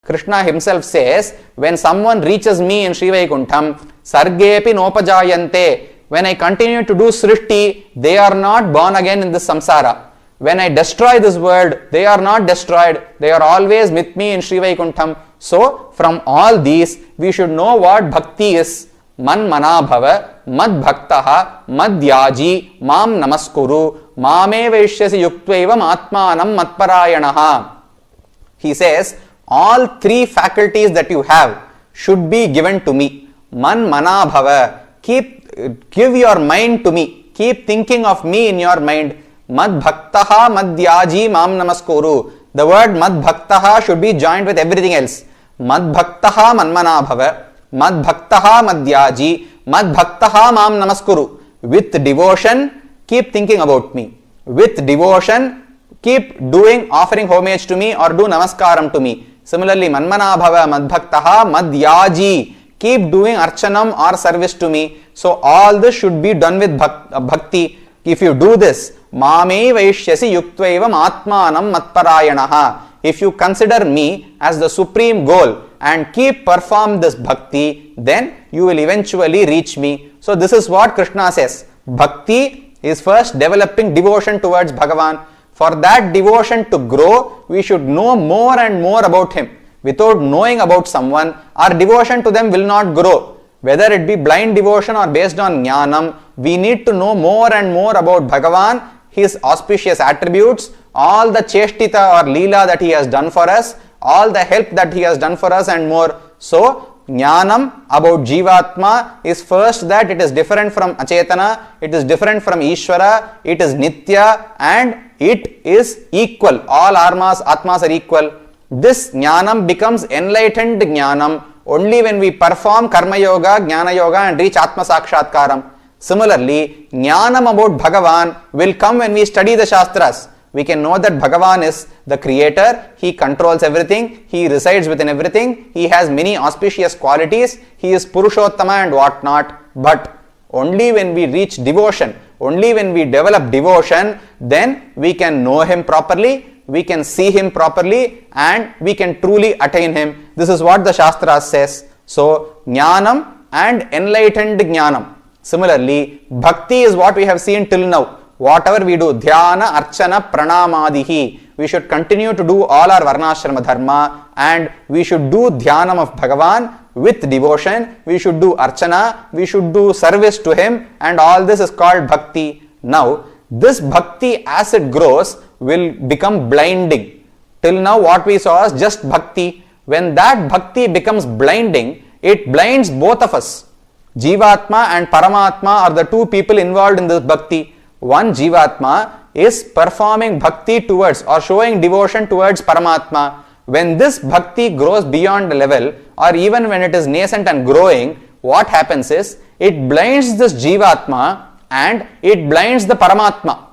Krishna himself says, when someone reaches me in Sri Vaikuntham, sargepi nopajayante, when I continue to do srishti, they are not born again in this samsara. When I destroy this world, they are not destroyed, they are always with me in Sri Vaikuntham. So, from all these, we should know what bhakti is. Man manabhava, mad bhaktaha, mad yaji, mam namaskuru, mame vaishyasi yuktvevam atmanam matparayanaha. He says, all three faculties that you have should be given to me. Man manabhava, give your mind to me, keep thinking of me in your mind. Mad bhaktaha mad yaji mam namaskuru. The word mad bhaktaha should be joined with everything else. Mad bhaktaha manmanabhava, mad bhaktaha mad yaji, mad bhaktaha mam namaskuru. With devotion, keep thinking about me. With devotion, keep offering homage to me or do namaskaram to me. Similarly, manmanabhava mad bhaktaha mad yaji, keep doing archanam or service to me. So all this should be done with bhakti. If you do this, mame vaishyasi yuktvevam atmanam matparayanaha. If you consider me as the supreme goal and keep perform this bhakti, then you will eventually reach me. So this is what Krishna says. Bhakti is first developing devotion towards Bhagavan. For that devotion to grow, we should know more and more about him. Without knowing about someone, our devotion to them will not grow. Whether it be blind devotion or based on Jnanam, we need to know more and more about Bhagavan, his auspicious attributes, all the cheshtita or leela that he has done for us, all the help that he has done for us and more. So, Jnanam about Jivatma is first that it is different from Achetana, it is different from Ishvara, it is Nitya and it is equal. All Atmas are equal. This Jnanam becomes enlightened Jnanam only when we perform Karma Yoga, Jnana Yoga and reach Atma Sakshatkaram. Similarly, Jnanam about Bhagavan will come when we study the Shastras. We can know that Bhagavan is the creator, he controls everything, he resides within everything, he has many auspicious qualities, he is Purushottama and whatnot. But only when we reach devotion, only when we develop devotion, then we can know him properly, we can see him properly and we can truly attain him. This is what the Shastras says. So, Jnanam and enlightened Jnanam. Similarly, Bhakti is what we have seen till now. Whatever we do, Dhyana, Archana, Pranamadihi, we should continue to do all our Varnashrama Dharma and we should do Dhyanam of Bhagavan with devotion, we should do Archana, we should do service to him and all this is called Bhakti. Now, this Bhakti as it grows will become blinding. Till now what we saw is just Bhakti. When that Bhakti becomes blinding, it blinds both of us. Jivatma and Paramatma are the two people involved in this Bhakti. One Jivatma is performing Bhakti towards or showing devotion towards Paramatma. When this Bhakti grows beyond a level or even when it is nascent and growing, what happens is it blinds this Jivatma and it blinds the Paramatma.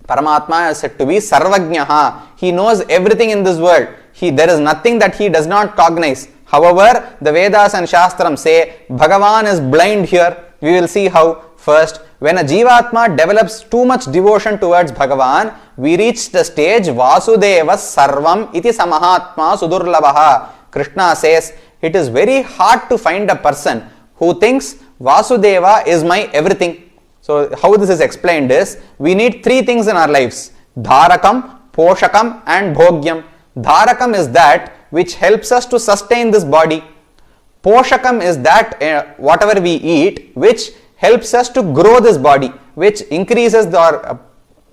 Paramatma is said to be Sarvajnaha. He knows everything in this world. There is nothing that he does not cognize. However, the Vedas and Shastram say Bhagavan is blind here. We will see how. First, when a Jivatma develops too much devotion towards Bhagavan, we reach the stage Vasudeva Sarvam iti Samahatma Sudurlavaha. Krishna says it is very hard to find a person who thinks Vasudeva is my everything. So, how this is explained is, we need three things in our lives. Dharakam, Poshakam and Bhogyam. Dharakam is that which helps us to sustain this body. Poshakam is that whatever we eat which helps us to grow this body, which increases or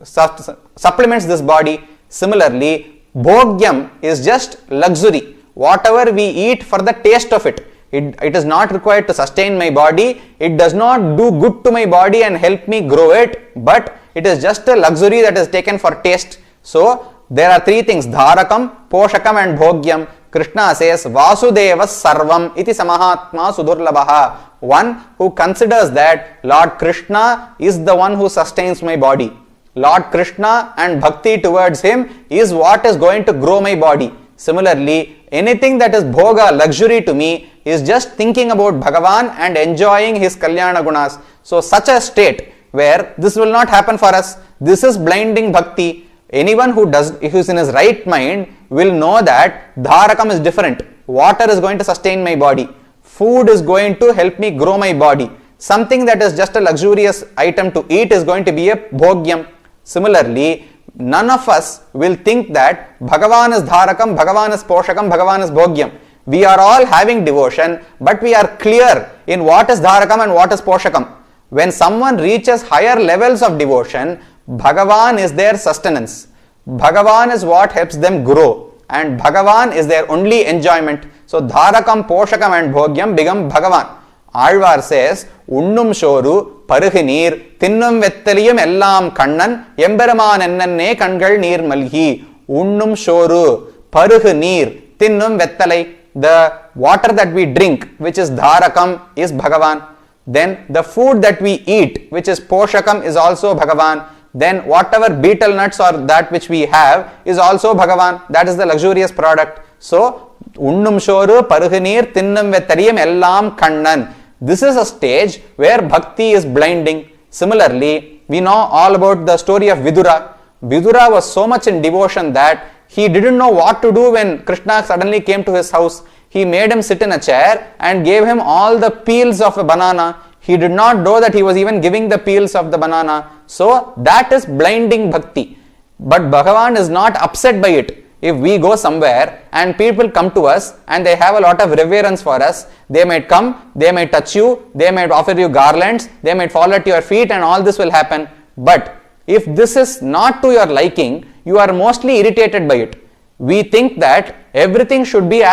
supplements this body. Similarly, Bhogyam is just luxury. Whatever we eat for the taste of it. It is not required to sustain my body. It does not do good to my body and help me grow it. But it is just a luxury that is taken for taste. So, there are three things. Dharakam, Poshakam and Bhogyam. Krishna says, Vasudeva Sarvam iti Samahatma Sudurlabhaha. One who considers that Lord Krishna is the one who sustains my body. Lord Krishna and bhakti towards him is what is going to grow my body. Similarly, anything that is bhoga, luxury to me, is just thinking about Bhagavan and enjoying his Kalyana Gunas. So, such a state where this will not happen for us. This is blinding bhakti. Anyone who is in his right mind will know that dharakam is different. Water is going to sustain my body. Food is going to help me grow my body. Something that is just a luxurious item to eat is going to be a bhogyam. Similarly, none of us will think that Bhagavan is dharakam, Bhagavan is poshakam, Bhagavan is bhogyam. We are all having devotion, but we are clear in what is dharakam and what is poshakam. When someone reaches higher levels of devotion, Bhagavan is their sustenance. Bhagavan is what helps them grow, and Bhagavan is their only enjoyment. So dharakam, poshakam and bhogyam become Bhagavan. Alvar says, Unnum shoru, paruhu neer, thinnum vettaliyum ellam kannan, emberaman ennanne kangal neer malhi. Unnum shoru, paruhu neer, thinnum vettalai. The water that we drink, which is dharakam, is Bhagavan. Then the food that we eat, which is poshakam, is also Bhagavan. Then whatever betel nuts or that which we have is also Bhagavan. That is the luxurious product. So, unnum shoru, paruhu neer, thinnum vettaliyum ellam kannan. This is a stage where bhakti is blinding. Similarly, we know all about the story of Vidura. Vidura was so much in devotion that he didn't know what to do when Krishna suddenly came to his house. He made him sit in a chair and gave him all the peels of a banana. He did not know that he was even giving the peels of the banana. So that is blinding bhakti. But Bhagavan is not upset by it. If we go somewhere and people come to us and they have a lot of reverence for us, they might come, they might touch you, they might offer you garlands, they might fall at your feet, and all this will happen. But if this is not to your liking, you are mostly irritated by it. We think that everything should be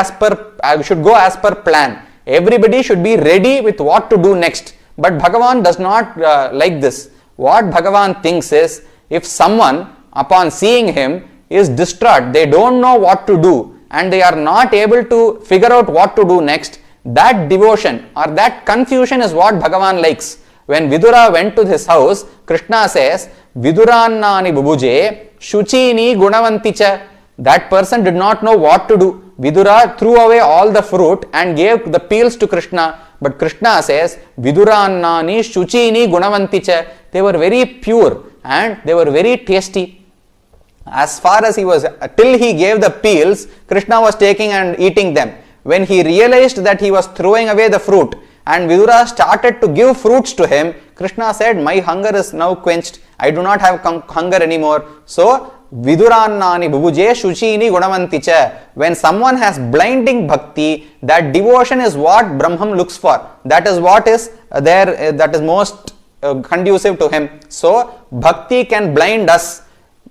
should go as per plan. Everybody should be ready with what to do next. But Bhagavan does not like this. What Bhagavan thinks is, if someone upon seeing him is distraught, they don't know what to do and they are not able to figure out what to do next, that devotion or that confusion is what Bhagavan likes. When Vidura went to his house, Krishna says, Vidurannani bubuje shuchini gunavanticha. That person did not know what to do. Vidura threw away all the fruit and gave the peels to Krishna. But Krishna says, Vidurannani shuchini gunavanticha. They were very pure and they were very tasty. As far as till he gave the peels, Krishna was taking and eating them. When he realized that he was throwing away the fruit and Vidura started to give fruits to him, Krishna said, my hunger is now quenched. I do not have hunger anymore. So, Vidurannani bhubuje shuchini gunavanticha. When someone has blinding bhakti, that devotion is what Brahman looks for. That is what is there, that is most conducive to him. So, bhakti can blind us.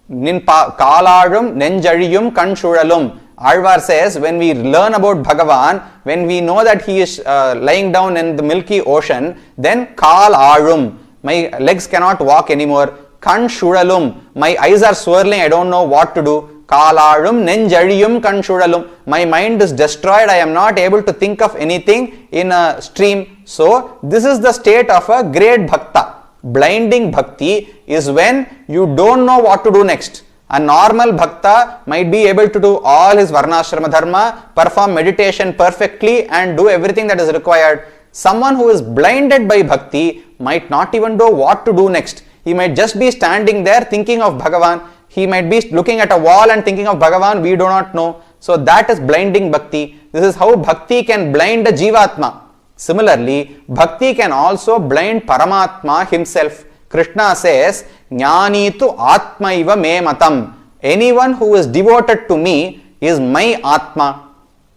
Nin kaladum nenjaliyum kanshuralum. Alvar says, when we learn about Bhagavan, when we know that he is lying down in the milky ocean, then kaladum, my legs cannot walk anymore. Kanshuralum, my eyes are swirling, I don't know what to do. Kaladum nenjaliyum kanshuralum, my mind is destroyed, I am not able to think of anything in a stream. So, this is the state of a great bhakta. Blinding bhakti is when you don't know what to do next. A normal bhakta might be able to do all his varnashrama dharma, perform meditation perfectly and do everything that is required. Someone who is blinded by bhakti might not even know what to do next. He might just be standing there thinking of Bhagavan. He might be looking at a wall and thinking of Bhagavan, we do not know. So that is blinding bhakti. This is how bhakti can blind a jivatma. Similarly, bhakti can also blind Paramatma himself. Krishna says, Jnanitu atmaiva me matam. Anyone who is devoted to me is my Atma.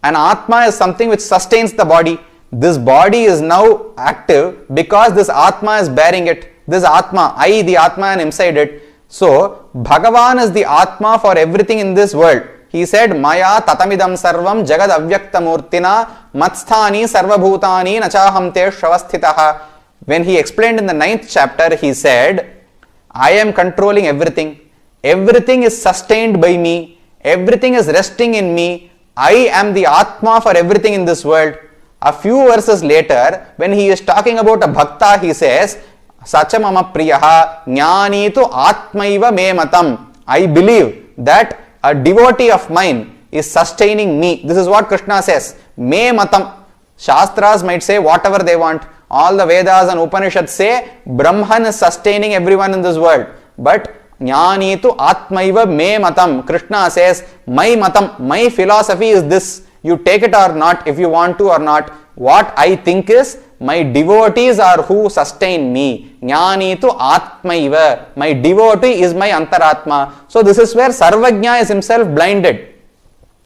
And Atma is something which sustains the body. This body is now active because this Atma is bearing it. This Atma, I, the Atma, am inside it. So, Bhagavan is the Atma for everything in this world. He said, Maya tatamidam sarvam jagad avyaktamurtina matsthani sarvabhutani nachaham te shavasthitaha. When he explained in the 9th chapter, he said, I am controlling everything. Everything is sustained by me. Everything is resting in me. I am the Atma for everything in this world. A few verses later, when he is talking about a bhakta, he says, Sacha mama priyaha jnanitu atmaiva me matam. I believe that a devotee of mine is sustaining me. This is what Krishna says. Me matam. Shastras might say whatever they want. All the Vedas and Upanishads say Brahman is sustaining everyone in this world. But Jnani tu atmaiva me matam. Krishna says, my matam, my philosophy is this. You take it or not, if you want to or not. What I think is, my devotees are who sustain me. Jnani tu atmaiva. My devotee is my antaratma. So this is where Sarvajna is himself blinded.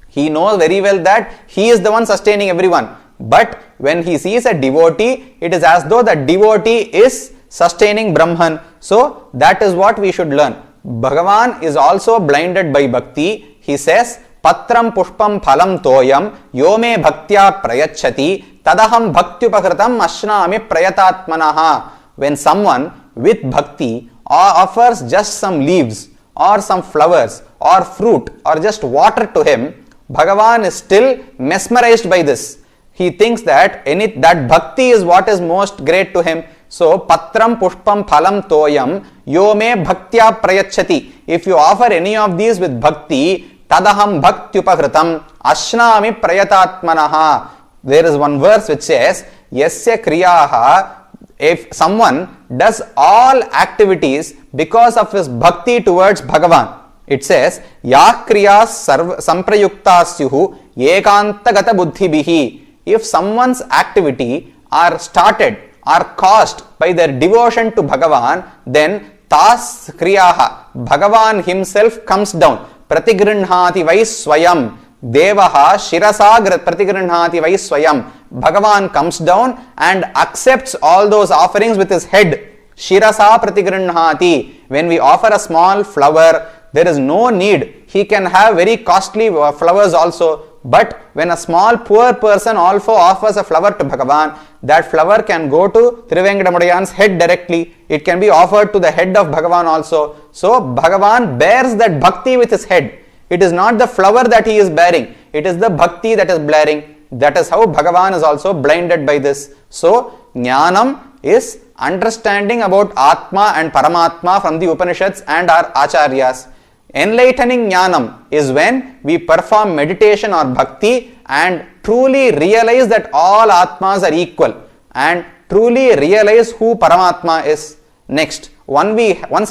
He knows very well that he is the one sustaining everyone. But when he sees a devotee, it is as though that devotee is sustaining Brahman. So that is what we should learn. Bhagavan is also blinded by bhakti. He says, Patram pushpam phalam toyam yome bhaktya prayachati tadaham bhaktyupakritam ashnami prayatatmanaha. When someone with bhakti offers just some leaves or some flowers or fruit or just water to him, Bhagavan is still mesmerized by this. He thinks that that bhakti is what is most great to him. So, patram pushpam phalam toyam yome bhaktya prayachati. If you offer any of these with bhakti, tadaham bhaktyupakritam ashnami prayatatmanaha. There is one verse which says, yasya kriyaha. If someone does all activities because of his bhakti towards Bhagavan, it says, ya kriyas samprayuktasyuhu ekantagata buddhibihi. If someone's activity are started, are caused by their devotion to Bhagavan, then tas kriyaha, Bhagavan himself comes down. Pratigrinhati vai swayam. Devaha shirasa pratigrinhati vai swayam. Bhagavan comes down and accepts all those offerings with his head. Shirasa pratigrinhati. When we offer a small flower, there is no need. He can have very costly flowers also. But when a small poor person also offers a flower to Bhagavan, that flower can go to Trivenkadamudayan's head directly. It can be offered to the head of Bhagavan also. So Bhagavan bears that bhakti with his head. It is not the flower that he is bearing. It is the bhakti that is bearing. That is how Bhagavan is also blinded by this. So Jnanam is understanding about Atma and Paramatma from the Upanishads and our Acharyas. Enlightening Jnanam is when we perform meditation or bhakti and truly realize that all Atmas are equal and truly realize who Paramatma is. Next, once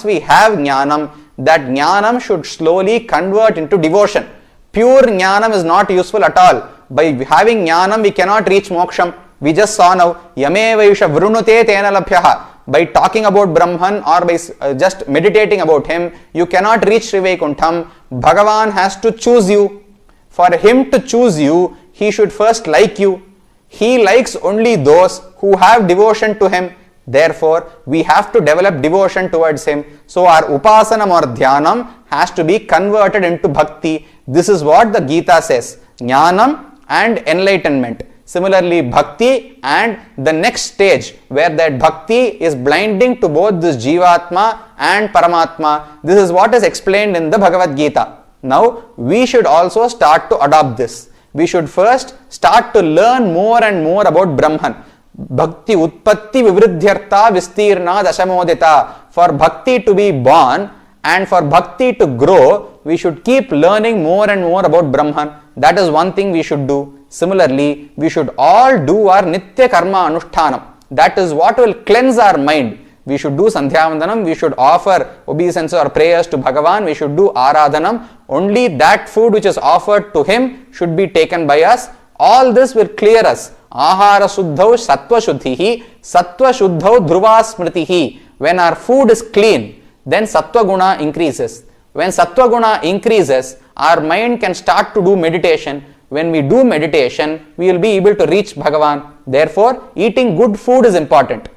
we have Jnanam, that Jnanam should slowly convert into devotion. Pure Jnanam is not useful at all. By having Jnanam, we cannot reach moksham. We just saw now, Yame Vaisha Vrunute Tena Labhyaha. By talking about Brahman or by just meditating about him, you cannot reach Sri Vaikuntham. Bhagavan has to choose you. For him to choose you, he should first like you. He likes only those who have devotion to him. Therefore, we have to develop devotion towards him. So our upasanam or dhyanam has to be converted into bhakti. This is what the Gita says. Jnanam and enlightenment. Similarly, bhakti and the next stage where that bhakti is blinding to both this Jivatma and Paramatma. This is what is explained in the Bhagavad Gita. Now, we should also start to adopt this. We should first start to learn more and more about Brahman. Bhakti utpatti vivriddhyartha vistirna dashamodita. For bhakti to be born and for bhakti to grow, we should keep learning more and more about Brahman. That is one thing we should do. Similarly, we should all do our Nitya Karma Anushtanam. That is what will cleanse our mind. We should do Sandhyavandanam, we should offer obeisance or prayers to Bhagavan, we should do Aradhanam. Only that food which is offered to him should be taken by us. All this will clear us. Ahara Suddhau Sattva Shuddhihi, Sattva Shuddhau Dhruva Smritihi. When our food is clean, then Sattva Guna increases. When Sattva Guna increases, our mind can start to do meditation. When we do meditation, we will be able to reach Bhagavan. Therefore, eating good food is important.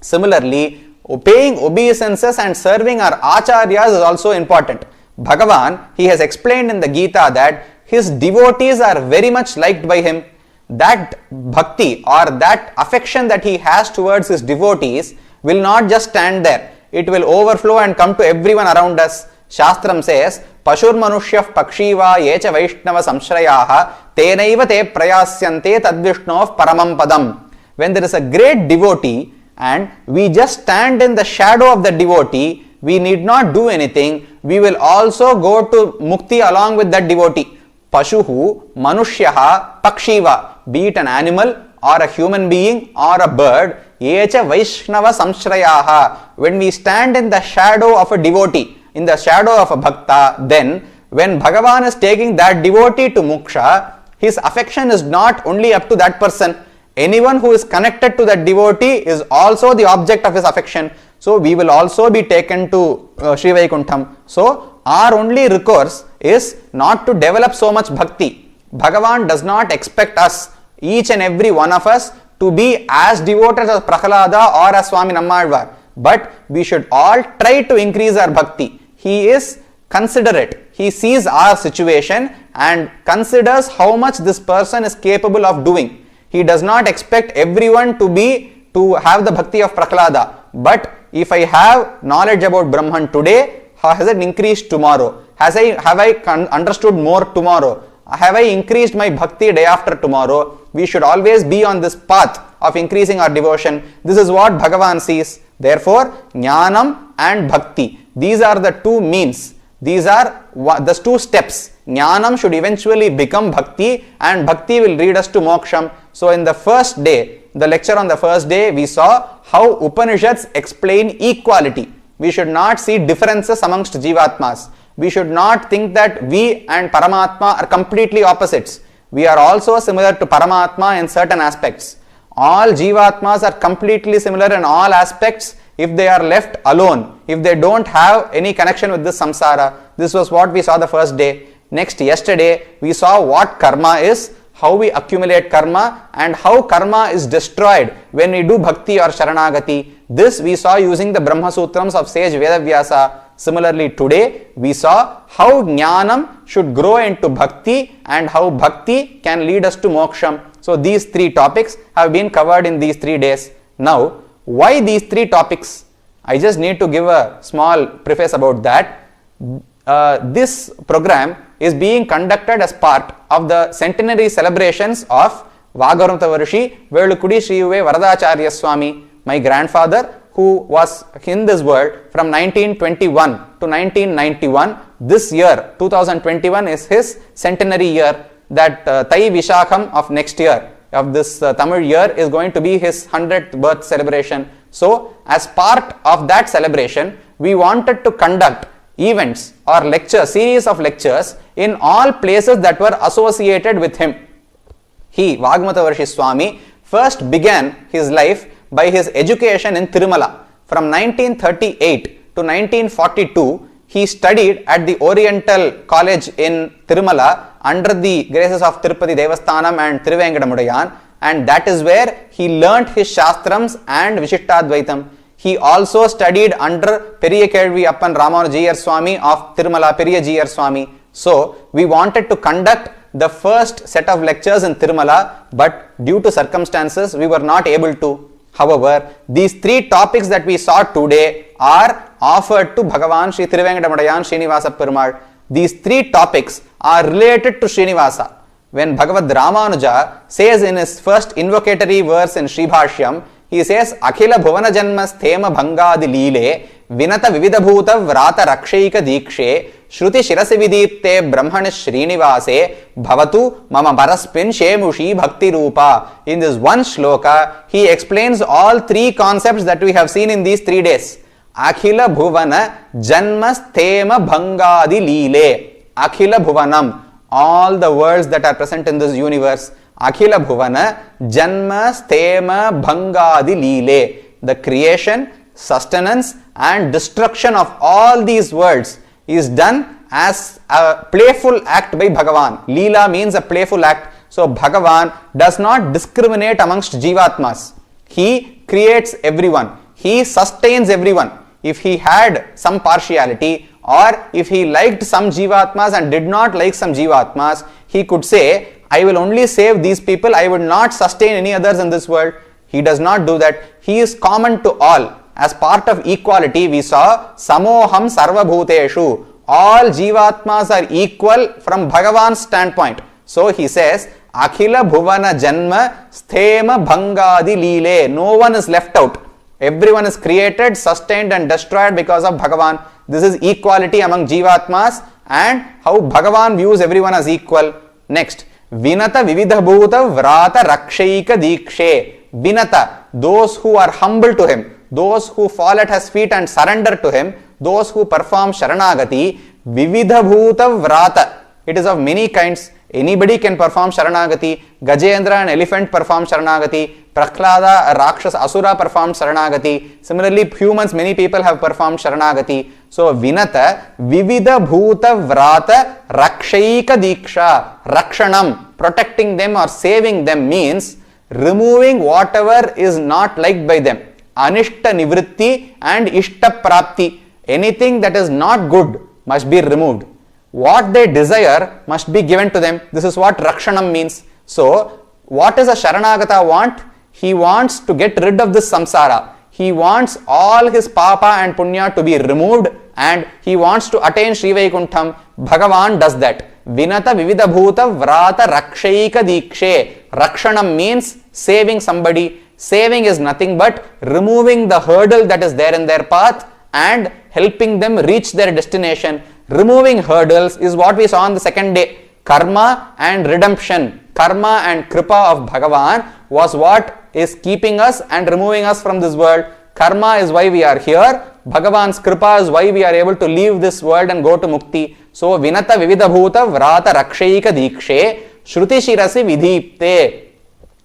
Similarly, paying obeisances and serving our acharyas is also important. Bhagavan, he has explained in the Gita that his devotees are very much liked by him. That bhakti or that affection that he has towards his devotees will not just stand there. It will overflow and come to everyone around us. Shastram says, Pashur Manushyah Pakshiva Yecha Vaishnava Samshrayaha Tenaiva Te Prayasyante Tadvishnov Paramam Padam. When there is a great devotee and we just stand in the shadow of the devotee, we need not do anything. We will also go to Mukti along with that devotee. Pashuhu Manushyaha Pakshiva. Be it an animal or a human being or a bird, Echa Vaishnava Samshrayaha. When we stand in the shadow of a devotee, in the shadow of a bhakta, then when Bhagavan is taking that devotee to moksha, his affection is not only up to that person. Anyone who is connected to that devotee is also the object of his affection. So we will also be taken to Sri Vaikuntham. So our only recourse is not to develop so much bhakti. Bhagavan does not expect us, each and every one of us, to be as devoted as Prahalada or as Swami Nammalvar. But we should all try to increase our bhakti. He is considerate. He sees our situation and considers how much this person is capable of doing. He does not expect everyone to have the bhakti of Prahalada. But if I have knowledge about Brahman today, has it increased tomorrow? Have I understood more tomorrow? Have I increased my bhakti day after tomorrow? We should always be on this path of increasing our devotion. This is what Bhagavan sees. Therefore, Jnanam and Bhakti. These are the two means. These are the two steps. Jnanam should eventually become Bhakti, and Bhakti will lead us to Moksham. So in the first day, the lecture on the first day, we saw how Upanishads explain equality. We should not see differences amongst Jivatmas. We should not think that we and Paramatma are completely opposites. We are also similar to Paramatma in certain aspects. All Jivatmas are completely similar in all aspects if they are left alone, if they don't have any connection with this samsara. This was what we saw the first day. Next, yesterday, we saw what karma is, how we accumulate karma, and how karma is destroyed when we do bhakti or sharanagati. This we saw using the Brahma Sutrams of sage Vedavyasa. Similarly, today we saw how Jnanam should grow into Bhakti and how Bhakti can lead us to Moksham. So these three topics have been covered in these 3 days. Now, why these 3 topics? I just need to give a small preface about that. This program is being conducted as part of the centenary celebrations of Vagarumta Varshi Velukkudi Sri Varadacharya Swamy, my grandfather, who was in this world from 1921 to 1991. This year, 2021, is his centenary year. That Thai Vishakham of next year, of this Tamil year, is going to be his 100th birth celebration. So, as part of that celebration, we wanted to conduct events or lectures, series of lectures in all places that were associated with him. He, Vagamata Varshi Swamy, first began his life by his education in Tirumala. From 1938 to 1942, he studied at the Oriental College in Tirumala under the graces of Tirupati Devasthanam and Thiruvenkadamudayan, and that is where he learnt his Shastrams and Vishishtadvaitam. He also studied under Periya Kelvi Appan Ramanujiyar Swamy of Tirumala, Periya Jiyar Swamy. So, we wanted to conduct the first set of lectures in Tirumala, but due to circumstances, we were not able to. However, these 3 topics that we saw today are offered to Bhagavan Sri Thiruvenkadamudayan Srinivasa Perumal. These 3 topics are related to Srinivasa. When Bhagavad Ramanuja says in his first invocatory verse in Sri Bhashyam, he says, Akhila Bhuvana Janmas Thema Bhangadi Leele Vinata Vividabhuta Vrata Rakshika Dikshe Shruti Shirasi Vidipte Brahmanish Srinivase Bhavatu Mama Baraspin Shemushi Bhakti Rupa. In this one shloka, he explains all 3 concepts that we have seen in these 3 days. Akhila Bhuvana Janmas Thema Bhangadi Leele. Akhila Bhuvanam. All the worlds that are present in this universe. Akhila Bhuvana Janma Sthema Bhangadi Leele. The creation, sustenance and destruction of all these worlds is done as a playful act by Bhagavan. Leela means a playful act. So Bhagavan does not discriminate amongst Jivatmas. He creates everyone. He sustains everyone. If he had some partiality, or if he liked some Jivatmas and did not like some Jivatmas, he could say, I will only save these people, I would not sustain any others in this world. He does not do that. He is common to all. As part of equality, we saw Samoham Sarva Bhuteshu. All Jivatmas are equal from Bhagavan's standpoint. So he says, Akhila Bhuvana Janma Sthema Bhangadi Leele. No one is left out. Everyone is created, sustained and destroyed because of Bhagavan. This is equality among Jivatmas and how Bhagavan views everyone as equal. Next, Vinata Vividhabhuta Vrata Rakshaika Dikshe. Vinata. those who are humble to him, those who fall at his feet and surrender to him, those who perform Sharanagati, Vividha Bhuta Vrata. It is of many kinds. Anybody can perform Sharanagati. Gajendra, an elephant, performs Sharanagati. Prahlada, a Rakshas, Asura, performed Sharanagati. Similarly, humans, many people have performed Sharanagati. So, Vinata, Vividha Bhuta Vrata Rakshaika Diksha. Rakshanam, protecting them or saving them, means removing whatever is not liked by them. Anishta Nivritti and Ishta Prapti. Anything that is not good must be removed. What they desire must be given to them. This is what Rakshanam means. So, what does a Sharanagata want? He wants to get rid of this samsara. He wants all his papa and punya to be removed, and he wants to attain Sri Vaikuntham. Bhagavan does that. Vinata Vividha Bhuta Vrata Rakshaika Dikshe. Rakshanam means saving somebody. Saving is nothing but removing the hurdle that is there in their path and helping them reach their destination. Removing hurdles is what we saw on the second day. Karma and redemption, karma and kripa of Bhagavan was what is keeping us and removing us from this world. Karma is why we are here. Bhagavan's kripa is why we are able to leave this world and go to mukti. So, Vinata Vividha Bhuta Vrata Rakshaika Dikshe Shruti Shirasi Vidhipte.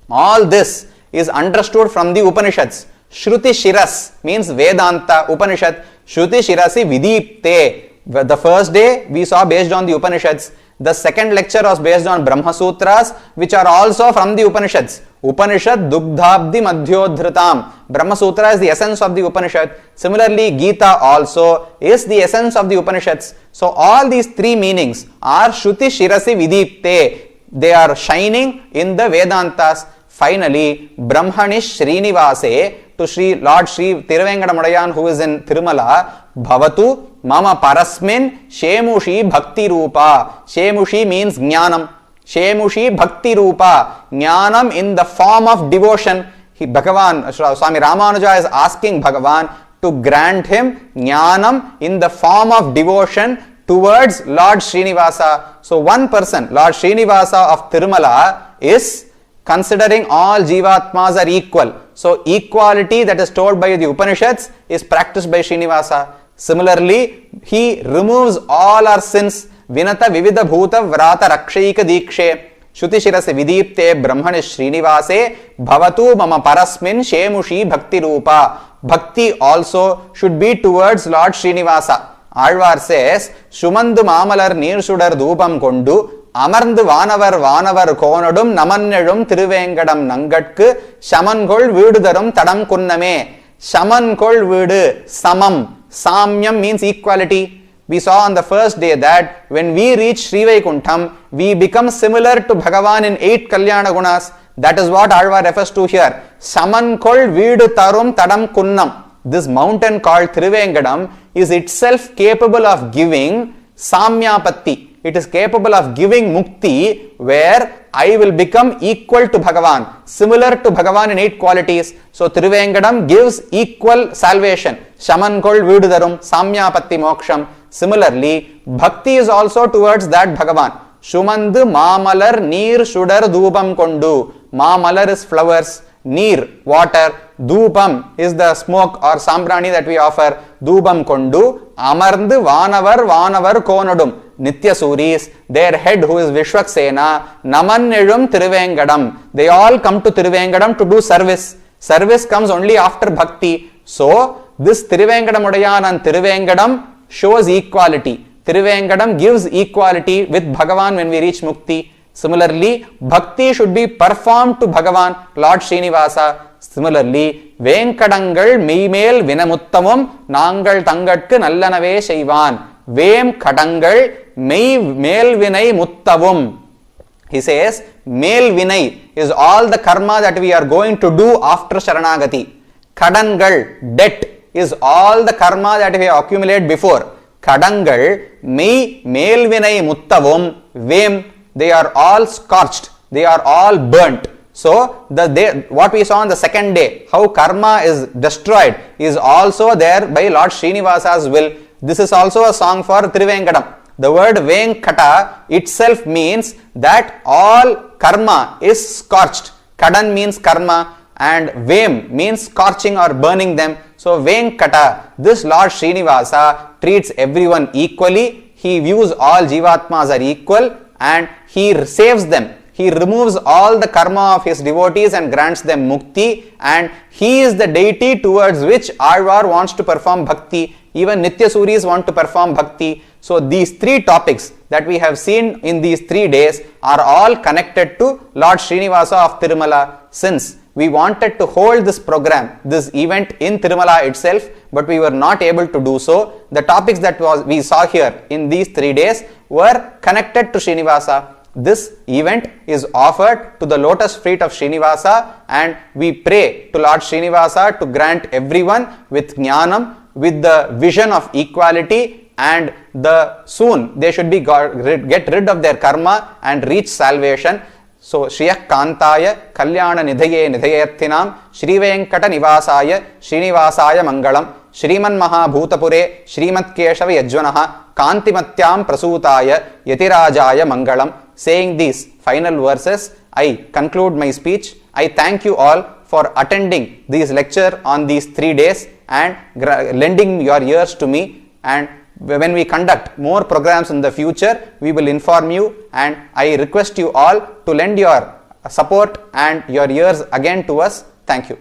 All this is understood from the Upanishads. Shruti Shiras means Vedanta, Upanishad. Shruti Shirasi Vidhipte. The first day we saw based on the Upanishads. The second lecture was based on Brahma Sutras, which are also from the Upanishads. Upanishad Dugdhabdi Madhyodhritam. Brahma Sutra is the essence of the Upanishad. Similarly, Gita also is the essence of the Upanishads. So, all these three meanings are Shruti Shirasi Vidhipte. They are shining in the Vedantas. Finally, Brahmanish Srinivase, to Sri Lord Sri Tiruvenkadamudayan, who is in Tirumala, Bhavatu Mama Parasmin Shemushi Bhakti Rupa. Shemushi means Jnanam. Shemushi Bhakti Rupa. Jnanam in the form of devotion. Bhagavan, Swami Ramanuja is asking Bhagavan to grant him Jnanam in the form of devotion towards Lord Srinivasa. So, one person, Lord Srinivasa of Tirumala, is considering all Jivatmas are equal. So, equality that is told by the Upanishads is practiced by Srinivasa. Similarly, he removes all our sins. Vinata Vividha Bhuta Vrata Rakshaika Dikshe Shruti Shirase Vidhipte Brahmane Srinivase Bhavatu Mama Parasmin Shemushi Bhakti Rupa. Bhakti also should be towards Lord Srinivasa. Alvar says, Shumandu Mamalar Neer Sudar Dupam Kondu Amarndu Vanavar Konadum Namannedum Thiruvengadam Nangatku Shamankol Vidudarum Tadam Kunname. Shamankol Vidu Samam. Samyam means equality. We saw on the first day that when we reach Sri Vaikuntham, we become similar to Bhagavan in 8 Kalyana Gunas. That is what Alva refers to here. Shamankol Vidu Tarum Tadam Kunnam. This mountain called Thiruvengadam is itself capable of giving Samyapatti. It is capable of giving mukti, where I will become equal to Bhagavan, similar to Bhagavan in 8 qualities. So, Thiruvengadam gives equal salvation. Shamankol Vidudarum, Samyapatti Moksham. Similarly, Bhakti is also towards that Bhagavan. Shumandu Mamalar Neer Sudar Dupam Kondu. Mamalar is flowers, Neer, water, Dupam is the smoke or sambrani that we offer. Dupam Kondu, Amarndu Vanavar Konadum. Nitya Suris, their head who is Vishwaksena, Namannedum Thiruvengadam. They all come to Thiruvengadam to do service. Service comes only after Bhakti. So, this Thiruvenkadamudayan and Thiruvengadam shows equality. Thiruvengadam gives equality with Bhagavan when we reach Mukti. Similarly, Bhakti should be performed to Bhagavan, Lord Srinivasa. Similarly, Venkadangal Meimel Vinamuttamum Nangal Tangatku Nallanave Shaivan. Vem Kadangal Mel Vinay Muttavum. He says, Mel Vinay is all the karma that we are going to do after Sharanagati. Kadangal, debt, is all the karma that we have accumulated before. Kadangal, Mel Vinay Muttavum, Vem, they are all scorched, they are all burnt. So, what we saw on the second day, how karma is destroyed, is also there by Lord Srinivasa's will. This is also a song for Thiruvengadam. The word Venkata itself means that all karma is scorched. Kadan means karma. and Vem means scorching or burning them. So Venkata, this Lord Srinivasa treats everyone equally. He views all Jivatmas are equal and he saves them. He removes all the karma of his devotees and grants them mukti, and he is the deity towards which Alvar wants to perform bhakti. Even Nitya Suris want to perform bhakti. So these three topics that we have seen in these 3 days are all connected to Lord Srinivasa of Tirumala. Since we wanted to hold this program, this event in Tirumala itself, but we were not able to do so, the topics that we saw here in these 3 days were connected to Srinivasa. This event is offered to the lotus feet of Srinivasa, and we pray to Lord Srinivasa to grant everyone with Jnanam, with the vision of equality, and soon they should be get rid of their karma and reach salvation. So Shriyah Kantaya Kalyana Nidhaye Nidhayarthinam Shri Venkata Nivasaya Srinivasaya Mangalam Shriman Mahabhutapure Shrimat Keshava Yajvanaha Kantimatyam Prasutaya Yatirajaya Mangalam. Saying these final verses, I conclude my speech. I thank you all for attending this lecture on these 3 days and lending your ears to me. And when we conduct more programs in the future, we will inform you, and I request you all to lend your support and your ears again to us. Thank you.